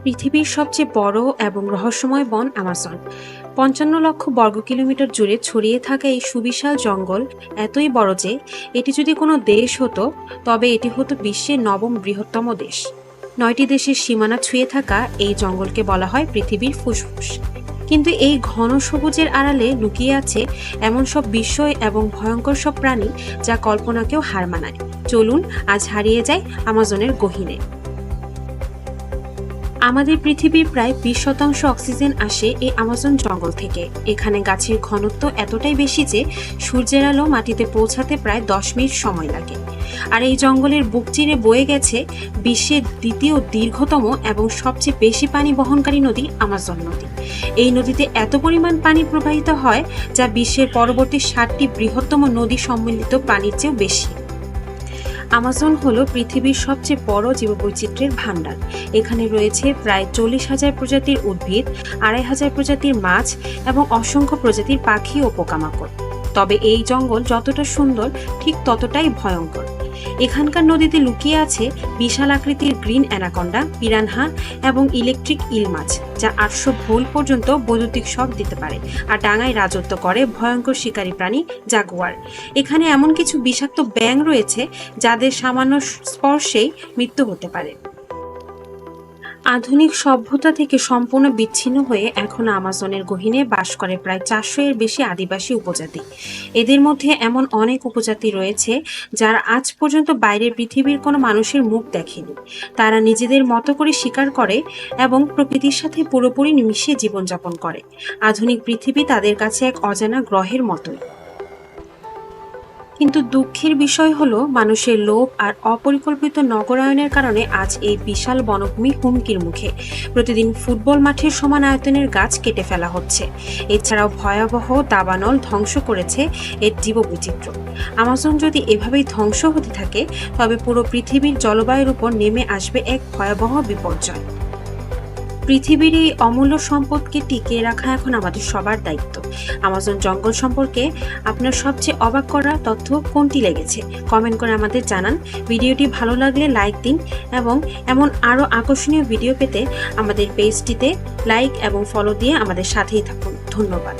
পৃথিবীর সবচেয়ে বড় এবং রহস্যময় বন আমাজন। ৫৫ লক্ষ বর্গ কিলোমিটার জুড়ে ছড়িয়ে থাকা এই সুবিশাল জঙ্গল এতই বড় যে এটি যদি কোনো দেশ হতো তবে এটি হতো বিশ্বের নবম বৃহত্তম দেশ। ৯টি দেশের সীমানা ছুঁয়ে থাকা এই জঙ্গলকে বলা হয় পৃথিবীর ফুসফুস। কিন্তু এই ঘন সবুজের আড়ালে লুকিয়ে আছে এমন সব বিস্ময় এবং ভয়ঙ্কর সব প্রাণী যা কল্পনাকেও হার মানায়। চলুন আজ হারিয়ে যায় আমাজনের গহীনে। আমাদের পৃথিবীর প্রায় ২০% অক্সিজেন আসে এই আমাজন জঙ্গল থেকে। এখানে গাছের ঘনত্ব এতটাই বেশি যে সূর্যের আলো মাটিতে পৌঁছাতে প্রায় ১০ মিনিট সময় লাগে। আর এই জঙ্গলের বুক চিরে বয়ে গেছে বিশ্বের দ্বিতীয় দীর্ঘতম এবং সবচেয়ে বেশি পানি বহনকারী নদী আমাজন নদী। এই নদীতে এত পরিমাণ পানি প্রবাহিত হয় যা বিশ্বের পরবর্তী ৬০টি বৃহত্তম নদী সম্মিলিত পানির চেয়েও বেশি। আমাজন হলো পৃথিবীর সবচেয়ে বড় জীববৈচিত্র্যের ভান্ডার। এখানে রয়েছে প্রায় ৪০,০০০ প্রজাতির উদ্ভিদ, ২৫০০ প্রজাতির মাছ এবং অসংখ্য প্রজাতির পাখি ও পোকামাকড়। তবে এই জঙ্গল যতটা সুন্দর ঠিক ততটাই ভয়ঙ্কর। এখানকার নদীতে লুকিয়ে আছে বিশাল আকৃতির গ্রিন অ্যানাকন্ডা, পিরানহা এবং ইলেকট্রিক ইল মাছ, যা ৮০০ ভোল্ট পর্যন্ত বৈদ্যুতিক শক দিতে পারে। আর ডাঙায় রাজত্ব করে ভয়ঙ্কর শিকারী প্রাণী জাগুয়ার। এখানে এমন কিছু বিষাক্ত ব্যাঙ রয়েছে যাদের সামান্য স্পর্শেই মৃত্যু হতে পারে। আধুনিক সভ্যতা থেকে সম্পূর্ণ বিচ্ছিন্ন হয়ে এখন আমাজনের গহীনে বাস করে প্রায় ৪০০ এর বেশি আদিবাসী উপজাতি। এদের মধ্যে এমন অনেক উপজাতি রয়েছে যারা আজ পর্যন্ত বাইরের পৃথিবীর কোনো মানুষের মুখ দেখেনি। তারা নিজেদের মতো করে শিকার করে এবং প্রকৃতির সাথে পুরোপুরি মিশিয়ে জীবনযাপন করে। আধুনিক পৃথিবী তাদের কাছে এক অজানা গ্রহের মতোই। কিন্তু দুঃখের বিষয় হলো মানুষের লোভ আর অপরিকল্পিত নগরায়নের কারণে আজ এই বিশাল বনভূমি হুমকির মুখে। প্রতিদিন ফুটবল মাঠের সমান আয়তনের গাছ কেটে ফেলা হচ্ছে। এছাড়াও ভয়াবহ দাবানল ধ্বংস করেছে এর জীববৈচিত্র্য। আমাজন যদি এভাবেই ধ্বংস হতে থাকে তবে পুরো পৃথিবীর জলবায়ুর উপর নেমে আসবে এক ভয়াবহ বিপর্যয়। পৃথিবীর এই অমূল্য সম্পদকে টিকিয়ে রাখা এখন আমাদের সবার দায়িত্ব। আমাজন জঙ্গল সম্পর্কে আপনার সবচেয়ে অবাক করা তথ্য কোনটি লেগেছে কমেন্ট করে আমাদের জানান। ভিডিওটি ভালো লাগলে লাইক দিন এবং এমন আরও আকর্ষণীয় ভিডিও পেতে আমাদের পেজটিতে লাইক এবং ফলো দিয়ে আমাদের সাথেই থাকুন। ধন্যবাদ।